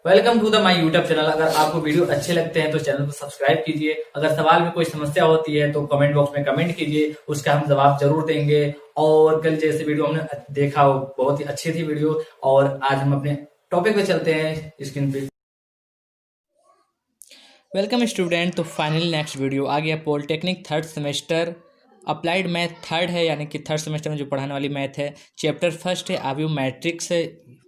Welcome to the my YouTube channel. अगर आपको video अच्छे लगते हैं तो चैनल को सब्सक्राइब कीजिए। अगर सवाल में कोई समस्या होती है तो कमेंट बॉक्स में कमेंट कीजिए, उसका हम जवाब जरूर देंगे। और कल जैसे वीडियो हमने देखा वो बहुत ही अच्छी थी वीडियो। और आज हम अपने टॉपिक पे चलते हैं स्क्रीन पे। वेलकम स्टूडेंट, तो फाइनली नेक्स्ट वीडियो आ गया। Polytechnic third semester applied math third है, यानी कि थर्ड सेमेस्टर में जो पढ़ाने वाली मैथ है। चैप्टर फर्स्ट है आव्यूह मैट्रिक्स है।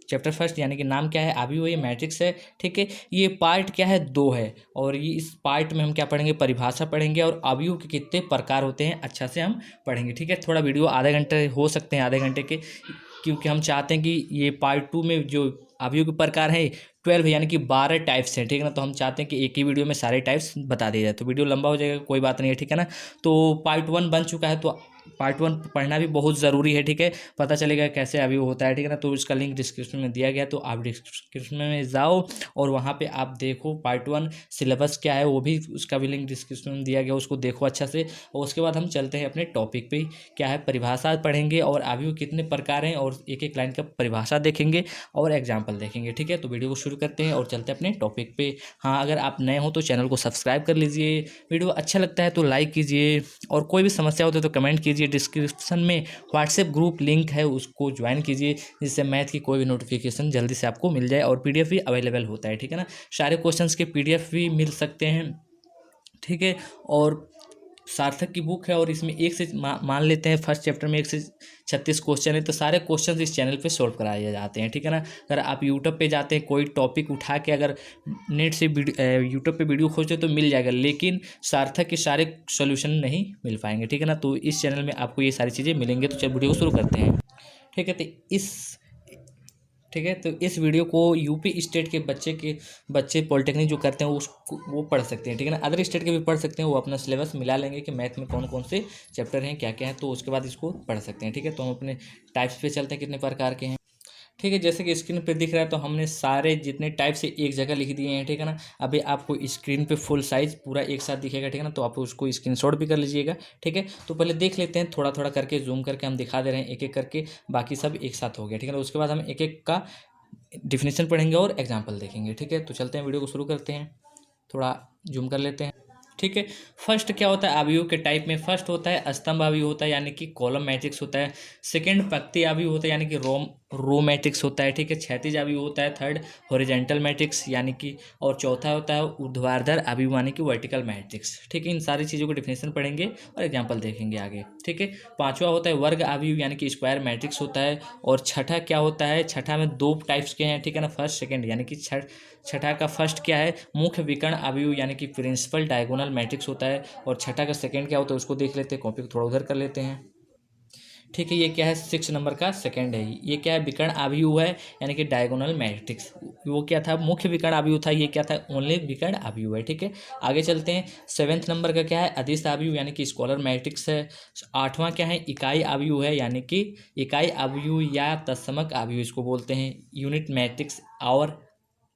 चैप्टर फर्स्ट यानी कि नाम क्या है, आव्यूह, ये मैट्रिक्स है। ठीक है, ये पार्ट क्या है, दो है। और ये इस पार्ट में हम क्या पढ़ेंगे, परिभाषा पढ़ेंगे और आव्यूह के कितने प्रकार होते हैं अच्छा से हम पढ़ेंगे। ठीक है, थोड़ा वीडियो आधे घंटे हो सकते हैं, आधे घंटे के, क्योंकि हम चाहते हैं कि ये पार्ट टू में जो आव्यूह के प्रकार है 12 यानी कि 12 टाइप्स हैं। ठीक है ना, तो हम चाहते हैं कि एक ही वीडियो में सारे टाइप्स बता दिए जाए, तो वीडियो लंबा हो जाएगा, कोई बात नहीं है। ठीक है ना, तो पार्ट वन बन चुका है, तो पार्ट वन पढ़ना भी बहुत ज़रूरी है। ठीक है, पता चलेगा कैसे आव्यूह होता है। ठीक है ना, तो इसका लिंक डिस्क्रिप्शन में दिया गया, तो आप डिस्क्रिप्शन में जाओ और वहाँ पे आप देखो पार्ट वन सिलेबस क्या है, वो भी उसका भी लिंक डिस्क्रिप्शन में दिया गया, उसको देखो अच्छा से। और उसके बाद हम चलते हैं अपने टॉपिक पे, क्या है, परिभाषा पढ़ेंगे और आव्यूह कितने प्रकार हैं और एक एक लाइन का परिभाषा देखेंगे और एग्जाम्पल देखेंगे। ठीक है, तो वीडियो को शुरू करते हैं और चलते हैं अपने टॉपिक पे। हाँ, अगर आप नए हो तो चैनल को सब्सक्राइब कर लीजिए, वीडियो अच्छा लगता है तो लाइक कीजिए, और कोई भी समस्या होती है तो कमेंट कीजिए। डिस्क्रिप्शन में व्हाट्सएप ग्रुप लिंक है, उसको ज्वाइन कीजिए, जिससे मैथ की कोई भी नोटिफिकेशन जल्दी से आपको मिल जाए। और पीडीएफ भी अवेलेबल होता है। ठीक है ना, सारे क्वेश्चंस के पीडीएफ भी मिल सकते हैं। ठीक है, और सार्थक की बुक है और इसमें एक से मान लेते हैं फर्स्ट चैप्टर में 1 से 36 क्वेश्चन है, तो सारे क्वेश्चन इस चैनल पे सॉल्व कराए जाते हैं। ठीक है ना, अगर आप यूट्यूब पे जाते हैं, कोई टॉपिक उठा के अगर नेट से यूट्यूब पे वीडियो खोजते तो मिल जाएगा, लेकिन सार्थक के सारे सोल्यूशन नहीं मिल पाएंगे। ठीक है ना, तो इस चैनल में आपको ये सारी चीज़ें मिलेंगे। तो चलिए वीडियो को शुरू करते हैं। ठीक है, तो इस वीडियो को यूपी स्टेट के बच्चे पॉलिटेक्निक जो करते हैं वो पढ़ सकते हैं। ठीक है ना, अदर स्टेट के भी पढ़ सकते हैं, वो अपना सिलेबस मिला लेंगे कि मैथ में कौन कौन से चैप्टर हैं, क्या क्या है, तो उसके बाद इसको पढ़ सकते हैं। ठीक है, तो हम अपने टाइप्स पे चलते हैं, कितने प्रकार के हैं। ठीक है, जैसे कि स्क्रीन पे दिख रहा है, तो हमने सारे जितने टाइप से एक जगह लिख दिए हैं। ठीक है ना, अभी आपको स्क्रीन पे फुल साइज पूरा एक साथ दिखेगा। ठीक है ना, तो आप उसको स्क्रीनशॉट भी कर लीजिएगा। ठीक है, तो पहले देख लेते हैं, थोड़ा थोड़ा करके जूम करके हम दिखा दे रहे हैं एक एक करके, बाकी सब एक साथ हो गया। ठीक है ना, उसके बाद हम एक एक का डिफिनेशन पढ़ेंगे और एग्जाम्पल देखेंगे। ठीक है, तो चलते हैं, वीडियो को शुरू करते हैं, थोड़ा जूम कर लेते हैं। ठीक है, फर्स्ट क्या होता है आव्यूह के टाइप में, फर्स्ट होता है स्तंभ आव्यूह होता है, यानी कि कॉलम मैट्रिक्स होता है। सेकंड पंक्ति आव्यूह होता है, यानी कि रो मैट्रिक्स होता है। ठीक है, क्षैतिज आव्यूह होता है। थर्ड हॉरिजॉन्टल मैट्रिक्स, यानी कि, और चौथा होता है ऊर्ध्वाधर आव्यूह, यानी कि वर्टिकल मैट्रिक्स। ठीक है, इन सारी चीज़ों को डिफिनेशन पढ़ेंगे और एग्जाम्पल देखेंगे आगे। ठीक है, पांचवा होता है वर्ग आव्यूह, यानी कि स्क्वायर मैट्रिक्स होता है। और छठा क्या होता है, छठा में दो टाइप्स के हैं। ठीक है ना, फर्स्ट सेकंड, यानी कि छठा का फर्स्ट क्या है, मुख्य विकर्ण आव्यूह, यानी कि प्रिंसिपल डायगोनल मैट्रिक्स होता है। और छठा का सेकंड क्या होता है उसको देख लेते हैं, कॉपी को थोड़ा उधर कर लेते हैं। ठीक है, ये क्या है, 6 नंबर का सेकंड है। ये क्या है, विकर्ण आव्यूह है, यानी कि डायगोनल मैट्रिक्स। वो क्या था, मुख्य विकर्ण आव्यूह था, ये क्या था, ओनली विकर्ण आव्यूह है। ठीक है, आगे चलते हैं। 7th नंबर का क्या है, अदिश आव्यूह, यानी कि स्कॉलर मैट्रिक्स है। 8वां क्या है, इकाई आव्यूह है, यानी कि इकाई आव्यूह या तत्समक आव्यूह इसको बोलते हैं। यूनिट मैट्रिक्स और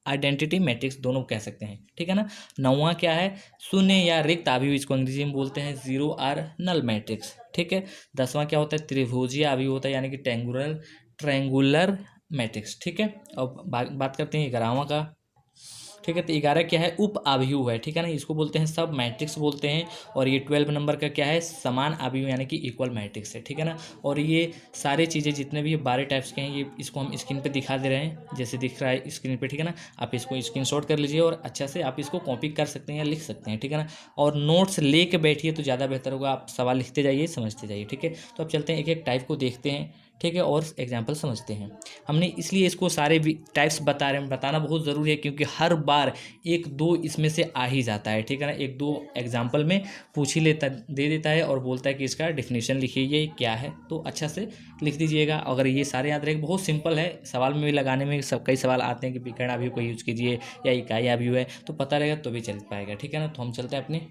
आइडेंटिटी मैट्रिक्स दोनों कह सकते हैं। ठीक है ना, 9वां क्या है, शून्य या रिक्त आव्यूह, इसको अंग्रेजी में बोलते हैं जीरो आर नल मैट्रिक्स। ठीक है, 10वां क्या होता है, त्रिभुजीय आव्यूह होता है, यानी कि ट्रैंगुलर मैट्रिक्स। ठीक है, अब बात करते हैं 11वां का। ठीक है, तो 11 क्या है, उप आव्यूह है। ठीक है ना, इसको बोलते हैं सब मैट्रिक्स बोलते हैं। और ये 12 नंबर का क्या है, समान आव्यूह, यानी कि इक्वल मैट्रिक्स है। ठीक है ना, और ये सारे चीज़ें जितने भी 12 टाइप्स के हैं, ये इसको हम स्क्रीन पे दिखा दे रहे हैं, जैसे दिख रहा है स्क्रीन पे। ठीक है ना, आप इसको स्क्रीनशॉट कर लीजिए और अच्छा से आप इसको कॉपी कर सकते हैं या लिख सकते हैं। ठीक है ना, और नोट्स ले के बैठिए तो ज़्यादा बेहतर होगा, आप सवाल लिखते जाइए, समझते जाइए। ठीक है, तो अब चलते हैं एक एक टाइप को देखते हैं। ठीक है, और एग्जाम्पल समझते हैं। हमने इसलिए इसको सारे टाइप्स बताना बहुत ज़रूरी है, क्योंकि हर बार एक दो इसमें से आ ही जाता है। ठीक है ना, एक दो एग्जाम्पल में पूछ ही दे देता है और बोलता है कि इसका डिफिनेशन लिखिए, ये क्या है, तो अच्छा से लिख दीजिएगा। अगर ये सारे याद रहेगा, बहुत सिंपल है, सवाल में भी लगाने में कई सवाल आते हैं कि विकर्ण आव्यूह को यूज कीजिए या इकाई आव्यूह है, तो पता रहेगा तो भी चल पाएगा। ठीक है ना, तो हम चलते हैं अपने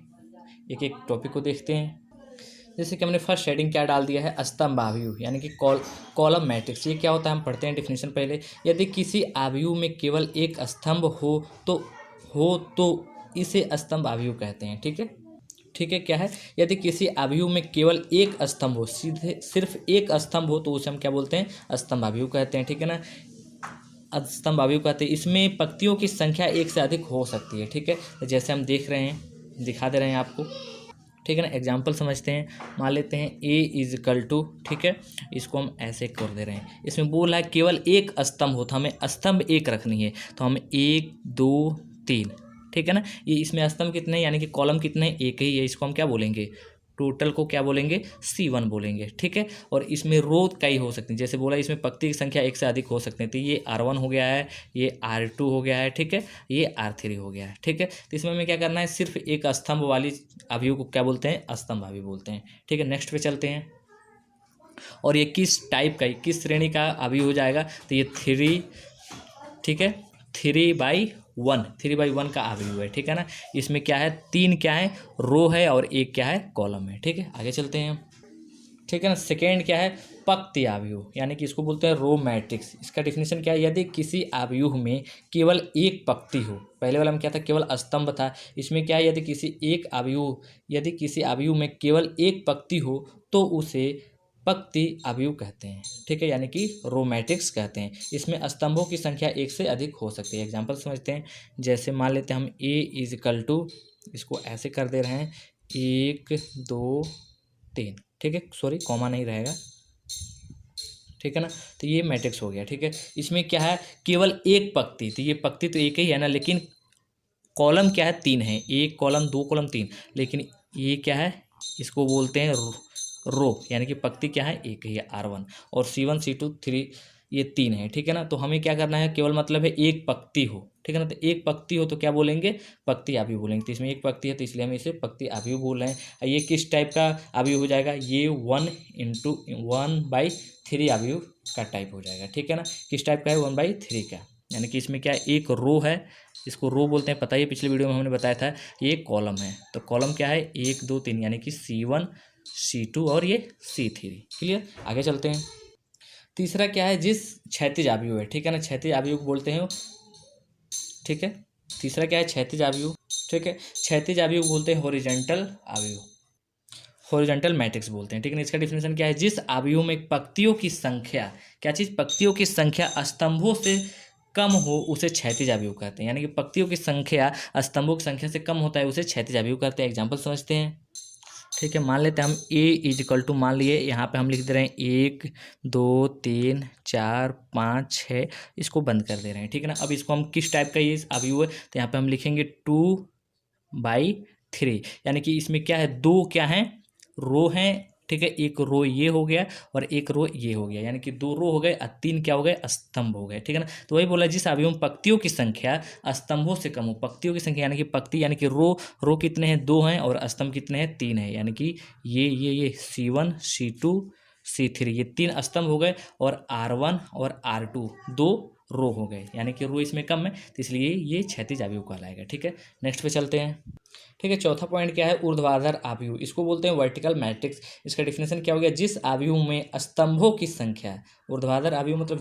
एक एक टॉपिक को देखते हैं। जैसे कि हमने फर्स्ट शेडिंग क्या डाल दिया है, स्तंभ आव्यूह, यानी कि कॉलम मैट्रिक्स। ये क्या होता है, हम पढ़ते हैं डिफिनेशन पहले। यदि किसी आव्यूह में केवल एक स्तंभ हो तो इसे स्तंभ आव्यूह कहते हैं। ठीक है, ठीक है, क्या है, यदि किसी आव्यूह में केवल एक स्तंभ हो, सीधे सिर्फ एक स्तंभ हो, तो उसे हम क्या बोलते हैं, स्तंभ आव्यूह कहते हैं। ठीक है ना, अस्तंभ अवयव कहते हैं। इसमें पंक्तियों की संख्या एक से अधिक हो सकती है, ठीक है। तो जैसे हम देख रहे हैं, दिखा दे रहे हैं आपको, ठीक है ना। एग्जाम्पल समझते हैं, मान लेते हैं ए इज इक्वल टू, ठीक है, इसको हम ऐसे कर दे रहे हैं। इसमें बोल रहा है केवल एक स्तंभ हो, तो हमें स्तंभ एक रखनी है, तो हम 1 2 3, ठीक है ना। ये इसमें स्तंभ कितने हैं, यानी कि कॉलम कितने हैं, एक ही है। इसको हम क्या बोलेंगे, टोटल को क्या बोलेंगे, C1 बोलेंगे, ठीक है। और इसमें रो कई हो सकती हैं, जैसे बोला इसमें पंक्ति की संख्या एक से अधिक हो सकते हैं। तो ये R1 हो गया है, ये R2 हो गया है, ठीक है, ये R3 हो गया है, ठीक है। तो इसमें हमें क्या करना है, सिर्फ एक स्तंभ वाली अवयव को क्या बोलते हैं, स्तंभ अवयव बोलते हैं, ठीक है। नेक्स्ट पे चलते हैं, और ये किस टाइप का, किस श्रेणी का अवयव हो जाएगा, तो ये 3, ठीक है, 3/1 का अवयव है, ठीक है ना। इसमें क्या है, 3 क्या है, रो है, और 1 क्या है, कॉलम है, ठीक है। आगे चलते हैं, ठीक है ना। सेकेंड क्या है, पंक्ति अवयव, यानी कि इसको बोलते हैं रो मैट्रिक्स। इसका डिफिनेशन क्या है, यदि किसी अवयव में केवल एक पंक्ति हो, पहले वाला में क्या था, केवल स्तंभ था। इसमें क्या है, यदि किसी अवयव में केवल एक पंक्ति हो तो उसे पंक्ति अवयव कहते हैं, ठीक है, यानी कि रो मैट्रिक्स कहते हैं। इसमें स्तंभों की संख्या एक से अधिक हो सकती है। एग्जाम्पल समझते हैं, जैसे मान लेते हैं हम ए इज इक्वल टू, इसको ऐसे कर दे रहे हैं 1 2 3, ठीक है, सॉरी कॉमा नहीं रहेगा, ठीक है ना। तो ये मैट्रिक्स हो गया, ठीक है। इसमें क्या है, केवल एक पंक्ति, तो ये पंक्ति तो एक ही है ना, लेकिन कॉलम क्या है, 3 है, 1 कॉलम 2 कॉलम 3, लेकिन ये क्या है, इसको बोलते हैं रो, यानी कि पंक्ति क्या है, एक ही है, R1, और C1 C2 3, ये 3 है, ठीक है ना। तो हमें क्या करना है, केवल मतलब है एक पंक्ति हो, ठीक है ना। तो एक पंक्ति हो तो क्या बोलेंगे, पंक्ति अवयव बोलेंगे। तो इसमें एक पंक्ति है, तो इसलिए हम इसे पंक्ति अवयव बोल रहे हैं। ये किस टाइप का अवयव हो जाएगा, ये 1/3 अवयव का टाइप हो जाएगा, ठीक है ना। किस टाइप का है, 1/3 का, यानी कि इसमें क्या है, एक रो है, इसको रो बोलते हैं, पता ही पिछले वीडियो में हमने बताया था। ये कॉलम है, तो कॉलम क्या है, 1 2 3, यानी कि C1 C2 और ये C3, क्लियर। आगे चलते हैं, तीसरा क्या है, जिस क्षैतिज अवयव है, ठीक है ना, क्षैतिज अवयव बोलते हैं, ठीक है। तीसरा क्या है, क्षैतिज अवयव, ठीक है। क्षैतिज अवयव बोलते हैं हॉरिजॉन्टल अवयव, हॉरिजॉन्टल मैट्रिक्स बोलते हैं, ठीक है। इसका डिफिनेशन क्या है, जिस अवयव में पंक्तियों की संख्या, क्या चीज़, पंक्तियों की संख्या स्तंभों से कम हो उसे क्षैतिज अवयव कहते हैं, यानी कि पंक्तियों की संख्या स्तंभों की संख्या से कम होता है उसे क्षैतिज अवयव कहते हैं। एग्जाम्पल समझते हैं, ठीक है। मान लेते हैं हम ए इज इक्वल टू, मान लिए यहाँ पे हम लिख दे रहे हैं 1 2 3 4 5 6, इसको बंद कर दे रहे हैं, ठीक है ना। अब इसको हम किस टाइप का ये अवयव है, तो यहाँ पे हम लिखेंगे 2/3, यानी कि इसमें क्या है, दो क्या है, रो हैं, ठीक है। एक रो ये हो गया और एक रो ये हो गया, यानी कि 2 रो हो गए और 3 क्या हो गए, स्तंभ हो गए, ठीक है ना। तो वही बोला, जिस अवयव में पंक्तियों की संख्या स्तंभों से कम हो, पंक्तियों की संख्या यानी कि पंक्ति, यानी कि रो कितने हैं, 2 हैं, और स्तंभ कितने हैं, 3 है, यानी कि ये C1 C2 C3, ये 3 स्तंभ हो गए, और R1 और R2 2 रो हो गए, यानी कि रो इसमें कम है, तो इसलिए ये क्षैतिज अवयव कहलाएगा, ठीक है। नेक्स्ट पे चलते हैं, ठीक है। चौथा पॉइंट क्या है, ऊर्ध्वाधर अवयव, इसको बोलते हैं वर्टिकल मैट्रिक्स। इसका डिफिनेशन क्या हो गया, जिस अवयव में स्तंभों की संख्या, ऊर्ध्वाधर अवयव मतलब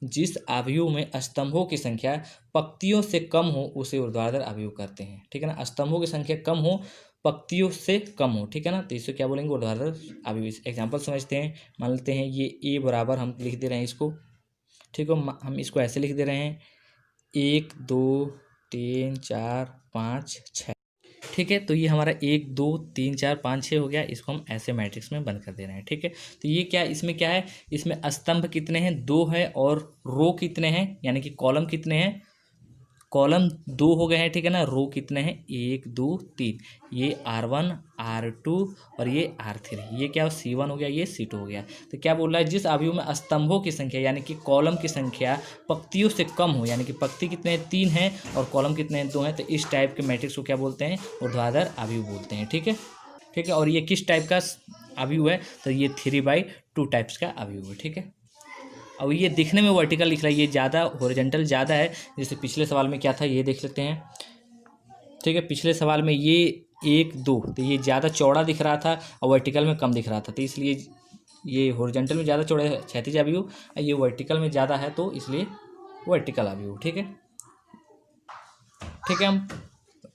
जिस अवयव में स्तंभों की संख्या पंक्तियों से कम हो उसे ऊर्ध्वाधर अवयव कहते हैं, ठीक है ना। स्तंभों की संख्या कम हो, पंक्तियों से कम हो, ठीक है ना, तो इसे क्या बोलेंगे, ऊर्ध्वाधर अवयव। एग्जाम्पल समझते हैं, मान लेते हैं ये ए बराबर हम लिख दे रहे हैं इसको, ठीक है, हम इसको ऐसे लिख दे रहे हैं 1 2 3 4 5 6, ठीक है। तो ये हमारा 1 2 3 4 5 6 हो गया, इसको हम ऐसे मैट्रिक्स में बंद कर दे रहे हैं, ठीक है। तो ये क्या, इसमें क्या है, इसमें स्तंभ कितने हैं, 2 है, और रो कितने हैं, यानी कि कॉलम कितने हैं, कॉलम 2 हो गए हैं, ठीक है ना। रो कितने हैं, 1 2 3, ये R1 R2 और ये R3, ये क्या C1 हो गया, ये C2 हो गया। तो क्या बोल रहा है, जिस अवयव में स्तंभों की संख्या यानी कि कॉलम की संख्या पंक्तियों से कम हो, यानी कि पंक्ति कितने हैं, 3 हैं, और कॉलम कितने हैं, 2 हैं, तो इस टाइप के मैट्रिक्स को क्या बोलते हैं, ऊर्ध्वाधर अवयव बोलते हैं, ठीक है, ठीक है। और ये किस टाइप का अवयव है, तो ये 3/2 टाइप्स का अवयव है, ठीक है। अब ये दिखने में वर्टिकल दिख रहा है, ये ज़्यादा हॉरिजॉन्टल ज़्यादा है, जैसे पिछले सवाल में क्या था ये देख लेते हैं, ठीक है। पिछले सवाल में ये 1 2, तो ये ज़्यादा चौड़ा दिख रहा था और वर्टिकल में कम दिख रहा था, तो इसलिए ये हॉरिजॉन्टल में ज़्यादा चौड़ा है क्षैतिज अवयव, ये वर्टिकल में ज़्यादा है तो इसलिए वर्टिकल अवयव, ठीक है, ठीक है। हम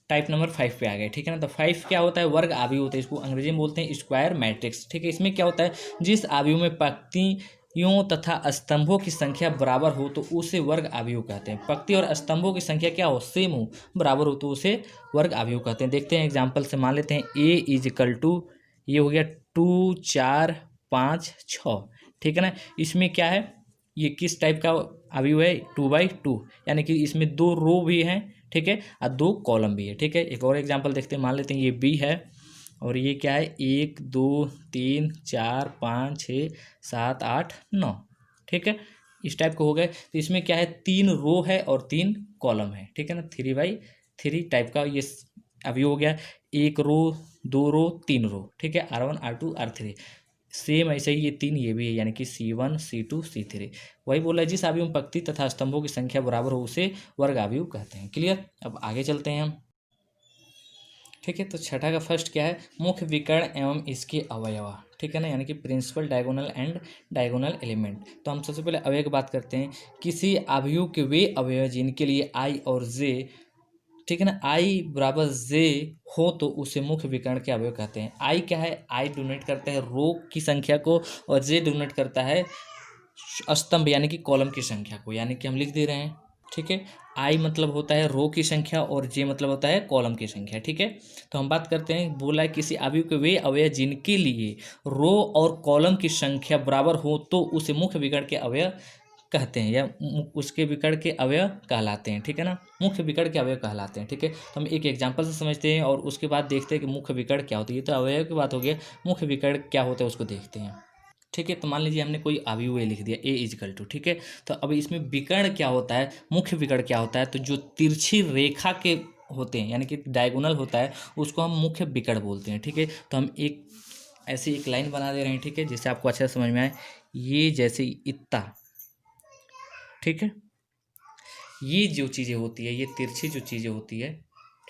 टाइप नंबर 5 पे आ गए, ठीक है ना। तो 5 क्या होता है, वर्ग अवयव होता है, इसको अंग्रेजी में बोलते हैं स्क्वायर मैट्रिक्स, ठीक है। इसमें क्या होता है, जिस अवयव में पंक्ति पंक्तियों तथा स्तंभों की संख्या बराबर हो तो उसे वर्ग अवयव कहते हैं। पंक्ति और स्तंभों की संख्या क्या हो, सेम हो, बराबर हो तो उसे वर्ग अवयव कहते हैं। देखते हैं एग्जाम्पल से, मान लेते हैं ए इज इक्वल टू, ये हो गया 2 4 5 6, ठीक है ना। इसमें क्या है, ये किस टाइप का अवयव है, 2/2, यानी कि इसमें 2 रो भी हैं, ठीक है, और 2 कॉलम भी है, ठीक है। एक और एग्जाम्पल देखते हैं, मान लेते हैं ये बी है और ये क्या है, 1 2 3 4 5 6 7 8 9, ठीक है, इस टाइप का हो गए। तो इसमें क्या है, 3 रो है और 3 कॉलम है, ठीक है ना, 3/3 टाइप का ये अवयव हो गया। 1 रो 2 रो 3 रो, ठीक है, R1 R2 R3। सेम ऐसे ही ये 3 ये भी है, यानी कि C1 C2 C3। वही बोला है, जिस अवयव में पंक्ति तथा स्तंभों की संख्या बराबर हो उसे वर्ग अवयव कहते हैं। क्लियर। अब आगे चलते हैं हम, ठीक है। तो छठा का फर्स्ट क्या है, मुख्य विकर्ण एवं इसके अवयव, ठीक है ना, यानी कि principal, diagonal and diagonal element. तो हम सबसे पहले अवयव की बात करते हैं। किसी अवयव के वे अवयव जिनके लिए आई और जे, ठीक है ना, आई बराबर जे हो तो उसे मुख्य विकर्ण के अवयव कहते हैं। आई क्या है, आई डोनेट करता है रो की संख्या को और जे डोनेट करता है स्तंभ यानी कि कॉलम की संख्या को, यानी कि हम लिख दे रहे हैं, ठीक है। आई मतलब होता है रो की संख्या और जे मतलब होता है कॉलम की संख्या, ठीक है। तो हम बात करते हैं, बोला है किसी अवयव के वे अवयव जिनके लिए रो और कॉलम की संख्या बराबर हो तो उसे मुख्य विकर्ण के अवयव कहते हैं, या उसके विकर्ण के अवयव कहलाते हैं, ठीक है ना, मुख्य विकर्ण के अवयव कहलाते हैं, ठीक है। तो हम एक एग्जांपल से समझते हैं और उसके बाद देखते हैं कि मुख्य विकर्ण क्या होती है। ये तो अवयव की बात हो गई, मुख्य विकर्ण क्या होता है उसको देखते हैं, ठीक है। तो मान लीजिए हमने कोई अवयव ए लिख दिया, ए इज इक्वल टू, ठीक है। तो अब इसमें विकर्ण क्या होता है, मुख्य विकर्ण क्या होता है, तो जो तिरछी रेखा के होते हैं यानी कि डायगोनल होता है उसको हम मुख्य विकर्ण बोलते हैं, ठीक है। तो हम एक ऐसी एक लाइन बना दे रहे हैं, ठीक है, जिससे आपको अच्छा समझ में आए। ये जैसे इतना, ठीक है, ये जो चीज़ें होती है, ये तिरछी जो चीज़ें होती है,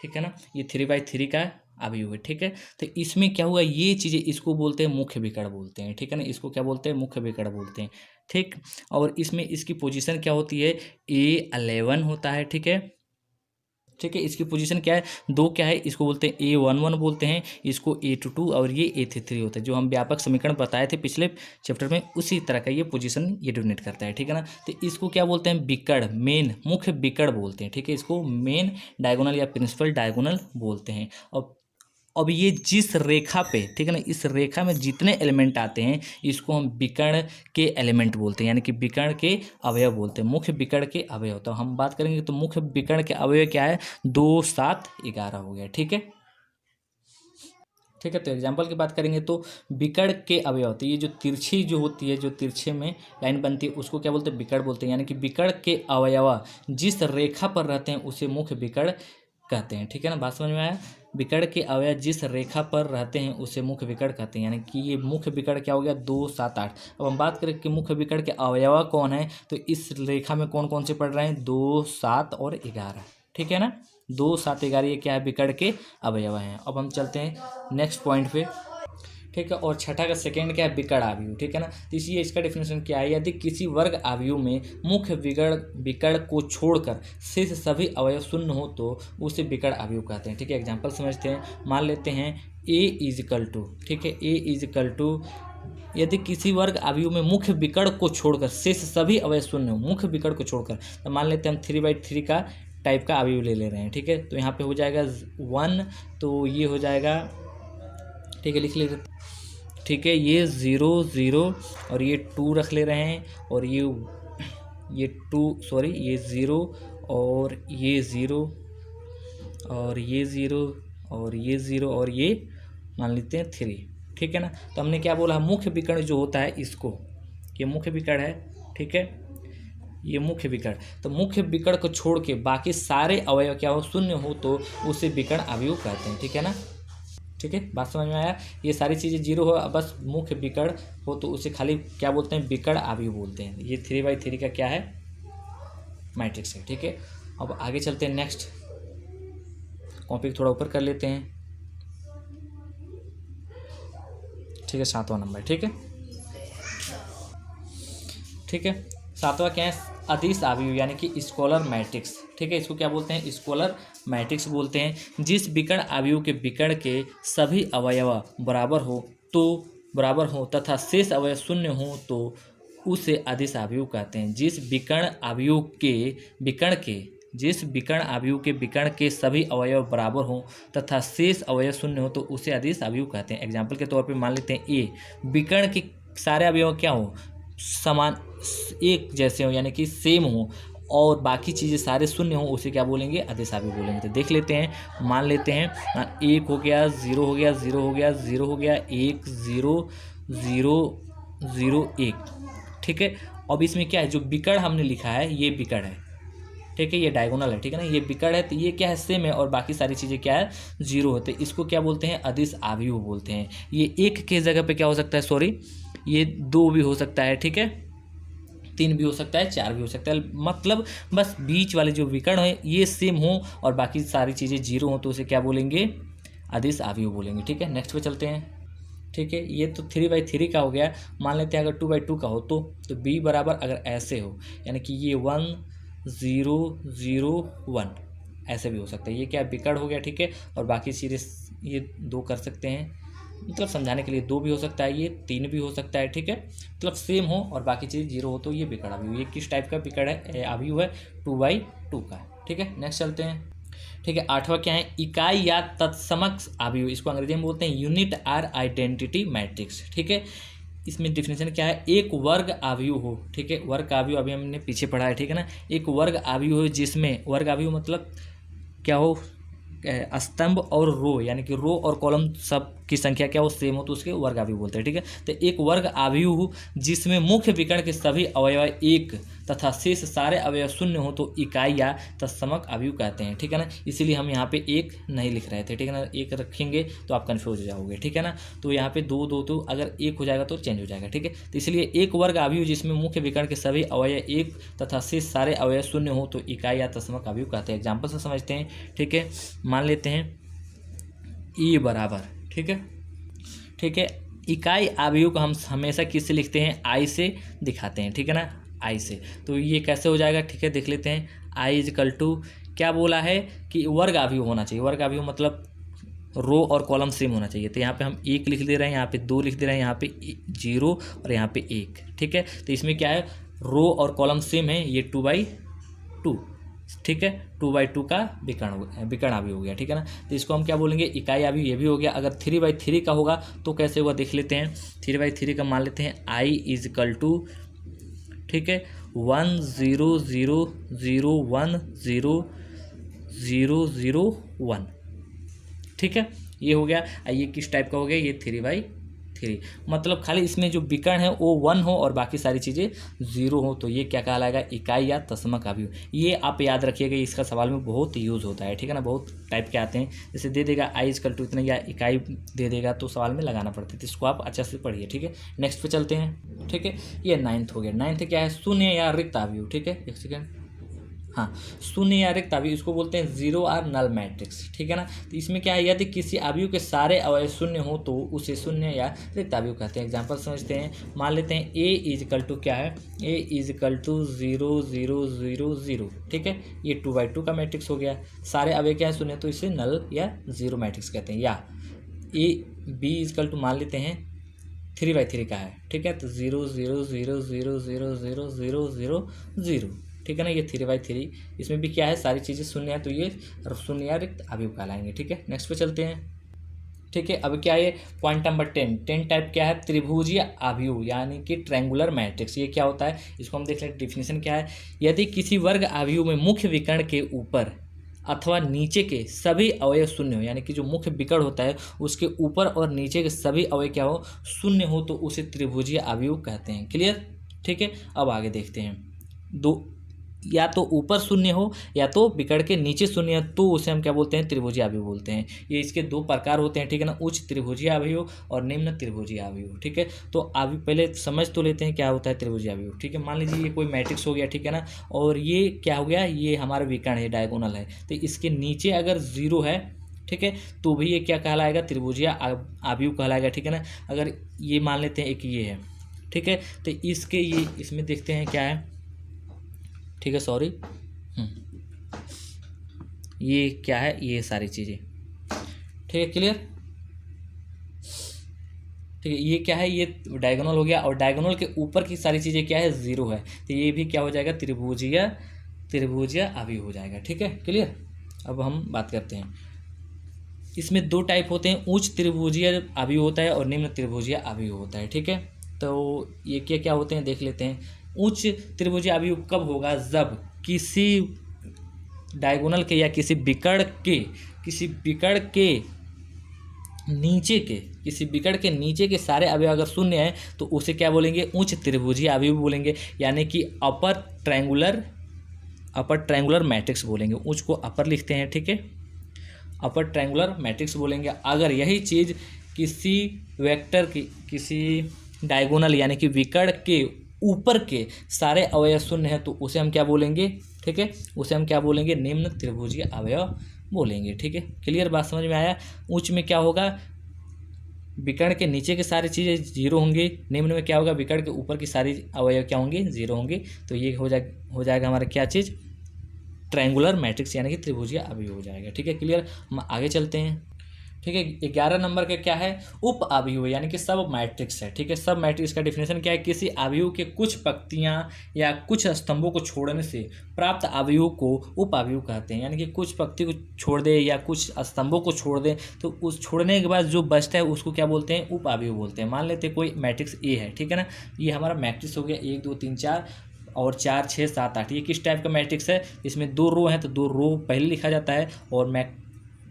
ठीक है ना, ये 3/3 का अवयव है, ठीक है। तो इसमें क्या हुआ, ये चीज़ें इसको बोलते हैं मुख्य विकर्ण बोलते हैं, ठीक है ना, इसको क्या बोलते हैं, मुख्य विकर्ण बोलते हैं, ठीक। और इसमें इसकी पोजीशन क्या होती है, A11 होता है, ठीक है, ठीक है। इसकी पोजीशन क्या है, दो क्या है, इसको बोलते हैं A11 बोलते हैं, इसको A22 और ये A33 होता है, जो हम व्यापक समीकरण बताए थे पिछले चैप्टर में, उसी तरह का ये पोजीशन ये डोनेट करता है, ठीक है ना। तो इसको क्या बोलते हैं, विकर्ण, मेन मुख्य विकर्ण बोलते हैं, ठीक है। इसको मेन डायगोनल या प्रिंसिपल डायगोनल बोलते हैं। और अब ये जिस रेखा पे, ठीक है ना, इस रेखा में जितने एलिमेंट आते हैं इसको हम विकर्ण के एलिमेंट बोलते हैं, यानी कि विकर्ण के अवयव बोलते हैं, मुख्य विकर्ण के अवयव। तो हम बात करेंगे तो मुख्य विकर्ण के अवयव क्या है, 2 7 11 हो गया, ठीक है, ठीक है। तो एग्जाम्पल की बात करेंगे तो विकर्ण के अवयव होते हैं, ये जो तिरछी जो होती है, जो तिरछे में लाइन बनती है उसको क्या बोलते हैं, विकर्ण बोलते हैं, यानी कि विकर्ण के अवयव जिस रेखा पर रहते हैं उसे मुख्य विकर्ण कहते हैं, ठीक है ना, बात समझ में आया। विकर्ण के अवयव जिस रेखा पर रहते हैं उसे मुख्य विकर्ण कहते हैं, यानी कि ये मुख्य विकर्ण क्या हो गया, 2 7 8। अब हम बात करें कि मुख्य विकर्ण के अवयव कौन है, तो इस रेखा में कौन कौन से पढ़ रहे हैं, 2 7 और 11, ठीक है ना, 2 7 11 ये क्या है, विकर्ण के अवयव हैं। अब हम चलते हैं नेक्स्ट पॉइंट पे, ठीक है। और छठा का सेकंड क्या है, विकर्ण आव्यूह, ठीक है ना। तो इसलिए इसका डेफिनेशन क्या है, यदि किसी वर्ग आव्यूह में मुख्य विकर्ण को छोड़कर शेष सभी अवयव शून्य हो तो उसे विकर्ण आव्यूह कहते हैं, ठीक है। एग्जाम्पल समझते हैं, मान लेते हैं ए इज इक्वल टू, ठीक है, ए इज इक्वल टू, यदि किसी वर्ग आव्यूह में मुख्य विकर्ण को छोड़कर शेष सभी अवयव शून्य हो, मुख्य विकर्ण को छोड़कर, तो मान लेते हैं हम 3/3 का टाइप का अवयव ले रहे हैं, ठीक है। तो यहाँ पे हो जाएगा 1, तो ये हो जाएगा, ठीक है, लिख लेते, ठीक है, ये 0 0 और ये 2 रख ले रहे हैं, और ये 2 सॉरी ये 0 और ये 0 और ये 0 और ये 0 और ये मान लेते हैं 3, ठीक है ना। तो हमने क्या बोला, मुख्य विकर्ण जो होता है इसको, ये मुख्य विकर्ण है, ठीक है, ये मुख्य विकर्ण। तो मुख्य विकर्ण को छोड़ के बाकी सारे अवयव क्या हो, शून्य हो तो उसे विकर्ण अवयव कहते हैं, ठीक है ना, ठीक है, बात समझ में आया। ये सारी चीज़ें 0 हो, बस मुख्य विकर्ण हो तो उसे खाली क्या बोलते हैं, विकर्ण अवयव बोलते हैं। ये 3/3 का क्या है, मैट्रिक्स है, ठीक है। अब आगे चलते हैं, नेक्स्ट कॉपी थोड़ा ऊपर कर लेते हैं, ठीक है, 7वां नंबर, ठीक है, ठीक है। 7वां क्या है, अदिश अवयव यानी कि स्कॉलर मैट्रिक्स, ठीक है, इसको क्या बोलते हैं, स्कॉलर मैट्रिक्स बोलते हैं। जिस विकर्ण अवयव के विकर्ण के सभी अवयव बराबर हो तथा शेष अवयव शून्य हो तो उसे अदिश आव्यूह कहते हैं। जिस विकर्ण आव्यूह के विकर्ण के सभी अवयव बराबर हों तथा शेष अवयव शून्य हो तो उसे अदिश आव्यूह कहते हैं। एग्जाम्पल के तौर पे मान लेते हैं ए, विकर्ण के सारे अवयव क्या हो, समान एक जैसे हो यानी कि सेम हो और बाकी चीज़ें सारे शून्य हो, उसे क्या बोलेंगे, अदिश आव्यूह बोलेंगे। तो देख लेते हैं, मान लेते हैं 1 हो गया, 0 हो गया, 0 हो गया, 0 हो गया, 1 0 0 0 1, ठीक है। अब इसमें क्या है, जो विकर्ण हमने लिखा है ये विकर्ण है, ठीक है, ये डायगोनल है, ठीक है ना, ये विकर्ण है तो ये क्या है, सेम है और बाकी सारी चीज़ें क्या है, 0 होते हैं। इसको क्या बोलते हैं, अदिश आव्यूह बोलते हैं। ये एक के जगह पे क्या हो सकता है, सॉरी, ये 2 भी हो सकता है, ठीक है, 3 भी हो सकता है, 4 भी हो सकता है, मतलब बस बीच वाले जो विकर्ण है ये सेम हो और बाकी सारी चीज़ें 0 हो तो उसे क्या बोलेंगे, अदिश आव्यूह बोलेंगे, ठीक है। नेक्स्ट पे चलते हैं, ठीक है। ये तो 3/3 का हो गया। मान लेते हैं अगर 2/2 का हो तो b बराबर अगर ऐसे हो यानी कि ये 1 0 0 1 ऐसे भी हो सकता है, ये क्या विकर्ण हो गया, ठीक है। और बाकी चीज़ें ये 2 कर सकते हैं, मतलब समझाने के लिए 2 भी हो सकता है, ये 3 भी हो सकता है, ठीक है, मतलब सेम हो और बाकी चीज़ 0 हो तो ये विकर्ण आव्यूह। ये किस टाइप का विकर्ण है, आव्यूह है, 2/2 का, ठीक है। नेक्स्ट चलते हैं, ठीक है। 8वां क्या है, इकाई या तत्समक आव्यूह, इसको अंग्रेजी में बोलते हैं यूनिट आर आइडेंटिटी मैट्रिक्स, ठीक है। इसमें डिफिनेशन क्या है, एक वर्ग आव्यूह हो, ठीक है, वर्ग आव्यूह अभी हमने पीछे पढ़ा है, ठीक है ना। एक वर्ग आव्यूह हो जिसमें, वर्ग आव्यूह मतलब क्या हो, स्तंभ और रो यानी कि रो और कॉलम सब की संख्या क्या हो, सेम हो तो उसके वर्ग आव्यूह बोलते हैं, ठीक है। तो एक वर्ग आव्यूह जिसमें मुख्य विकर्ण के सभी अवयव एक तथा शेष सारे अवयव शून्य हो तो इकाई या तत्समक आव्यूह कहते हैं, ठीक है ना। इसीलिए हम यहाँ पे 1 नहीं लिख रहे थे, ठीक है ना, 1 रखेंगे तो आप कन्फ्यूज हो जाओगे, ठीक है ना। तो यहाँ पे 2 2 तो अगर 1 हो जाएगा तो चेंज हो जाएगा, ठीक है। तो इसलिए एक वर्ग आव्यूह जिसमें मुख्य विकर्ण के सभी अवयव एक तथा शेष सारे अवयव शून्य हो तो इकाई या तत्समक आव्यूह कहते हैं। एग्जाम्पल से समझते हैं, ठीक है। मान लेते हैं ई बराबर, ठीक है, ठीक है। इकाई आव्यूह को हम हमेशा किससे लिखते हैं, आई से दिखाते हैं, ठीक है ना, आई से। तो ये कैसे हो जाएगा, ठीक है, देख लेते हैं। आई इजकल टू क्या बोला है कि वर्ग आव्यूह होना चाहिए, वर्ग आव्यूह मतलब रो और कॉलम सेम होना चाहिए। तो यहाँ पे हम 1 लिख दे रहे हैं, यहाँ पे 2 लिख दे रहे हैं, यहाँ पे 0 और यहाँ पे 1, ठीक है। तो इसमें क्या है, रो और कॉलम सेम है, ये 2/2, ठीक है, 2/2 का विकर्ण आव्यूह हो गया, ठीक है ना। तो इसको हम क्या बोलेंगे, इकाई आव्यूह, ये भी हो गया। अगर 3/3 का होगा तो कैसे होगा, देख लेते हैं। 3/3 का मान लेते हैं आई इजकल टू, ठीक है, 1 0 0 0 1 0 0 0 1, ठीक है, ये हो गया। ये किस टाइप का हो गया, ये 3/3, मतलब खाली इसमें जो विकर्ण है वो 1 हो और बाकी सारी चीज़ें 0 हो तो ये क्या कहलाएगा, इकाई या तत्समक आव्यूह। ये आप याद रखिएगा, इसका सवाल में बहुत यूज़ होता है, ठीक है ना, बहुत टाइप के आते हैं। जैसे दे देगा आई इजकल टू इतना या इकाई दे देगा तो सवाल में लगाना पड़ता है, तो इसको आप अच्छे से पढ़िए, ठीक है। नेक्स्ट पे चलते हैं, ठीक है। ये 9th हो गया। 9th क्या है, शून्य या रिक्त आव्यूह, ठीक है, एक सेकेंड, हाँ, शून्य या रिक्त आव्यूह इसको बोलते हैं जीरो आर नल मैट्रिक्स, ठीक है ना। तो इसमें क्या है, यदि किसी आव्यूह के सारे अवयव शून्य हो तो उसे शून्य या रिक्त आव्यूह कहते हैं। एग्जांपल समझते हैं, मान लेते हैं ए इजकल टू क्या है, ए इजकल टू 0 0 0 0, ठीक है, ये 2/2 का मैट्रिक्स हो गया। सारे अवयव क्या है, शून्य, तो इसे नल या जीरो मैट्रिक्स कहते हैं। या ए बी इजकल टू मान लेते हैं 3/3 का है, ठीक है, तो 0 0 0 0 0 0 0 0 0, ठीक है ना, ये 3/3। इसमें भी क्या है, सारी चीज़ें शून्य है तो ये शून्य या रिक्त आव्यूह कहलाएंगे, ठीक है। नेक्स्ट पे चलते हैं, ठीक है। अब क्या है, पॉइंट नंबर 10 टाइप क्या है, त्रिभुजीय आव्यूह यानी कि ट्रायंगुलर मैट्रिक्स। ये क्या होता है, इसको हम देख लें, डिफिनेशन क्या है। यदि किसी वर्ग आव्यूह में मुख्य विकर्ण के ऊपर अथवा नीचे के सभी अवयव शून्य हो, यानी कि जो मुख्य विकर्ण होता है उसके ऊपर और नीचे के सभी अवयव क्या हो, शून्य हो तो उसे त्रिभुजीय आव्यूह कहते हैं। क्लियर, ठीक है। अब आगे देखते हैं, दो या तो ऊपर शून्य हो या तो विकर्ण के नीचे शून्य है तो उसे हम क्या बोलते हैं, त्रिभुजीय आव्यूह बोलते हैं। ये इसके 2 प्रकार होते हैं, ठीक है ना, उच्च त्रिभुजीय आव्यूह और निम्न त्रिभुजीय आव्यूह, ठीक है। तो आव्यूह पहले समझ तो लेते हैं क्या होता है त्रिभुजीय आव्यूह, ठीक है। मान लीजिए ये कोई मैट्रिक्स हो गया, ठीक है ना, और ये क्या हो गया, ये हमारा विकर्ण है, डायगोनल है, तो इसके नीचे अगर 0 है, ठीक है, तो भी ये क्या कहलाएगा, त्रिभुजीय आव्यूह कहलाएगा, ठीक है ना। अगर ये मान लेते हैं एक ये है, ठीक है, तो इसके ये इसमें देखते हैं क्या है, ठीक है, सॉरी, ये क्या है, ये सारी चीज़ें, ठीक है, क्लियर। ठीक है, ये क्या है, ये डायगोनल हो गया, और डायगोनल के ऊपर की सारी चीज़ें क्या है, जीरो है, तो ये भी क्या हो जाएगा, त्रिभुजीय अवयव हो जाएगा। ठीक है, क्लियर। अब हम बात करते हैं, इसमें दो टाइप होते हैं, उच्च त्रिभुजीय अवयव होता है और निम्न त्रिभुजीय अवयव होता है। ठीक है, तो ये क्या क्या होते हैं देख लेते हैं। उच्च त्रिभुजीय अवयव कब होगा, जब किसी डायगोनल के या किसी विकर्ण के नीचे के सारे अवयव अगर शून्य हैं तो उसे क्या बोलेंगे, उच्च त्रिभुजीय अवयव बोलेंगे, यानी कि अपर ट्रायंगुलर मैट्रिक्स बोलेंगे। उच्च को अपर लिखते हैं, ठीक है, अपर ट्रायंगुलर मैट्रिक्स बोलेंगे। अगर यही चीज़ किसी वेक्टर की, किसी डायगोनल यानी कि विकर्ण के ऊपर के सारे अवयव शून्य हैं तो उसे हम क्या बोलेंगे, ठीक है, उसे हम क्या बोलेंगे, निम्न त्रिभुजीय अवयव बोलेंगे। ठीक है, क्लियर, बात समझ में आया। उच्च में क्या होगा, विकर्ण के नीचे के सारी चीज़ें जीरो होंगे, निम्न में क्या होगा, विकर्ण के ऊपर की सारी अवयव क्या होंगे, जीरो होंगे। तो ये हो जाएगा हमारा क्या चीज़, ट्रायंगुलर मैट्रिक्स यानी कि त्रिभुजीय अवयव हो जाएगा। ठीक है, क्लियर। हम आगे चलते हैं। ठीक है, 11 नंबर का क्या है, उप अवयव यानी कि सब मैट्रिक्स है। ठीक है, सब मैट्रिक्स का डिफिनेशन क्या है, किसी अवयव के कुछ पंक्तियां या कुछ स्तंभों को छोड़ने से प्राप्त अवयव को उप अवयव कहते हैं। यानी कि कुछ पंक्ति को छोड़ दे या कुछ स्तंभों को छोड़ दे तो उस छोड़ने के बाद जो बचता है उसको क्या बोलते हैं, उप अवयव बोलते हैं। मान लेते हैं कोई मैट्रिक्स ए है, ठीक है ना, ये हमारा मैट्रिक्स हो गया 1 2 3 4 और 4 6 7 8। ये किस टाइप का मैट्रिक्स है, इसमें 2 रो हैं तो 2 रो पहले लिखा जाता है और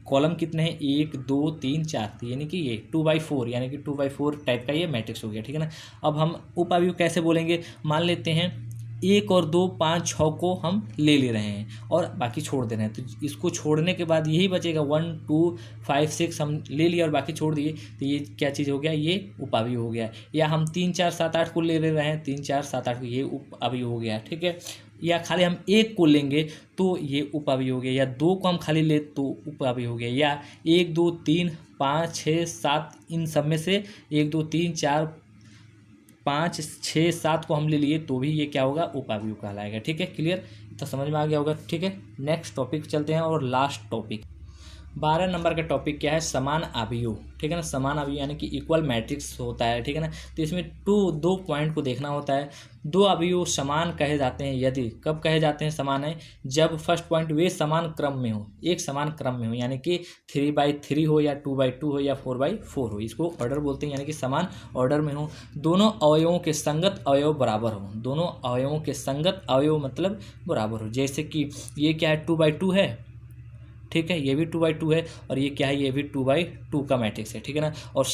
कॉलम कितने हैं, 1 2 3 4, यानी कि ये 2/4 यानी कि 2/4 टाइप का ये मैट्रिक्स हो गया। ठीक है ना। अब हम उप अवयव कैसे बोलेंगे, मान लेते हैं 1 और 2 5 6 को हम ले रहे हैं और बाकी छोड़ दे रहे हैं, तो इसको छोड़ने के बाद यही बचेगा 1 2 5 6 हम ले लिए और बाकी छोड़ दिए, तो ये क्या चीज़ हो गया, ये उप अवयव हो गया। या हम 3 4 7 8 को ले रहे हैं, 3 4 7 8 को, ये उप अवयव हो गया। ठीक है, या खाली हम 1 को लेंगे तो ये उप अवयव हो गया, या 2 को हम खाली ले तो उप अवयव हो गया, या 1 2 3 5 6 7 इन सब में से 1 2 3 4 5 6 7 को हम ले लिए तो भी ये क्या होगा, उप अवयव कहलाएगा। ठीक है, क्लियर, तो समझ में आ गया होगा। ठीक है, नेक्स्ट टॉपिक चलते हैं और लास्ट टॉपिक 12 नंबर का टॉपिक क्या है, समान अवयव। ठीक है ना, समान अवयव यानी कि इक्वल मैट्रिक्स होता है। ठीक है ना, तो इसमें दो पॉइंट को देखना होता है। दो अवयव समान कहे जाते हैं यदि, कब कहे जाते हैं समान है, जब फर्स्ट पॉइंट वे समान क्रम में हो, एक समान क्रम में हो, यानी कि 3/3 हो या 2/2 हो या 4/4 हो, इसको ऑर्डर बोलते हैं, यानी कि समान ऑर्डर में हो। दोनों अवयवों के संगत अवयव बराबर हो, दोनों अवयवों के संगत अवयव मतलब बराबर हो। जैसे कि ये क्या है, 2/2 है, ठीक है, ये भी 2/2 है, और ये क्या है, ये भी 2/2 का मैट्रिक्स है। ठीक है ना, और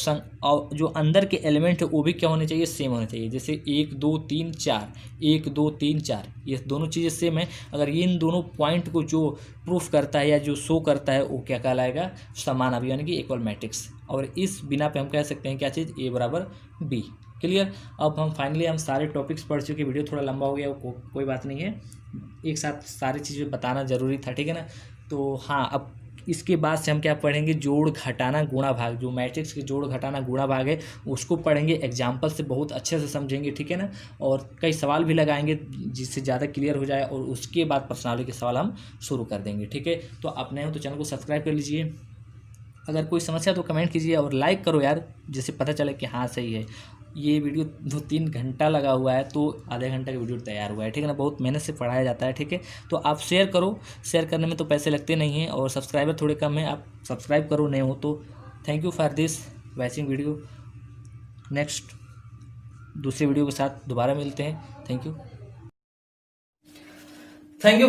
जो अंदर के एलिमेंट है वो भी क्या होने चाहिए, सेम होने चाहिए। जैसे 1 2 3 4, 1 2 3 4, ये दोनों चीज़ें सेम है। अगर ये इन दोनों पॉइंट को जो प्रूफ करता है या जो शो करता है वो क्या कहलाएगा, समान अवयव यानी कि इक्वल मैट्रिक्स। और इस बिना पे हम कह सकते हैं क्या चीज़, A बराबर B। क्लियर। अब हम फाइनली हम सारे टॉपिक्स पढ़ चुके, वीडियो थोड़ा लंबा हो गया, कोई बात नहीं है, एक साथ सारी चीज़ें बताना ज़रूरी था। ठीक है ना, तो हाँ, अब इसके बाद से हम क्या पढ़ेंगे, जोड़ घटाना गुणा भाग, जो मैट्रिक्स के जोड़ घटाना गुणा भाग है उसको पढ़ेंगे, एग्जाम्पल से बहुत अच्छे से समझेंगे। ठीक है ना, और कई सवाल भी लगाएंगे जिससे ज़्यादा क्लियर हो जाए, और उसके बाद पर्सनालिटी के सवाल हम शुरू कर देंगे। ठीक है, तो आप नए हो तो चैनल को सब्सक्राइब कर लीजिए, अगर कोई समस्या तो कमेंट कीजिए और लाइक करो यार, जिससे पता चले कि हाँ सही है। ये वीडियो 2-3 घंटा लगा हुआ है तो आधे घंटे का वीडियो तैयार हुआ है। ठीक है ना, बहुत मेहनत से पढ़ाया जाता है। ठीक है, तो आप शेयर करो, शेयर करने में तो पैसे लगते नहीं हैं, और सब्सक्राइबर थोड़े कम हैं, आप सब्सक्राइब करो नए हो तो। Thank you for this watching video. Next दूसरे वीडियो के साथ दोबारा मिलते हैं। Thank you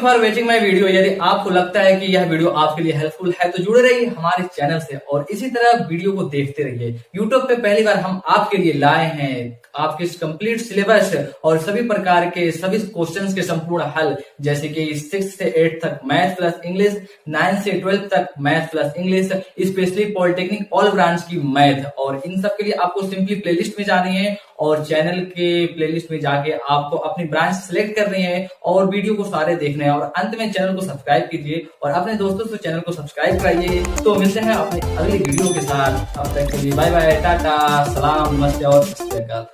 for watching my video. यदि आपको लगता है कि यह वीडियो आपके लिए हेल्पफुल है तो जुड़े रहिए हमारे चैनल से और इसी तरह वीडियो को देखते रहिए। यूट्यूब पे पहली बार हम आपके लिए लाए हैं आपके कंप्लीट सिलेबस और सभी प्रकार के सभी क्वेश्चंस के संपूर्ण हल, जैसे कि 6 से 8 तक मैथ प्लस इंग्लिश, 9 से 12 तक math plus English, specially polytechnic all branch की मैथ। और इन सब के लिए आपको सिंपली प्लेलिस्ट में जानी है और चैनल के प्लेलिस्ट में जाके आपको अपनी ब्रांच सेलेक्ट करनी है और वीडियो को सारे देखने हैं, और अंत में चैनल को सब्सक्राइब कीजिए और अपने दोस्तों से चैनल को सब्सक्राइब कराइए। तो मिलते हैं अपने अगली वीडियो के साथ, अब तक के लिए बाय बाय, टाटा, सलाम, नमस्ते और सत श्री अकाल।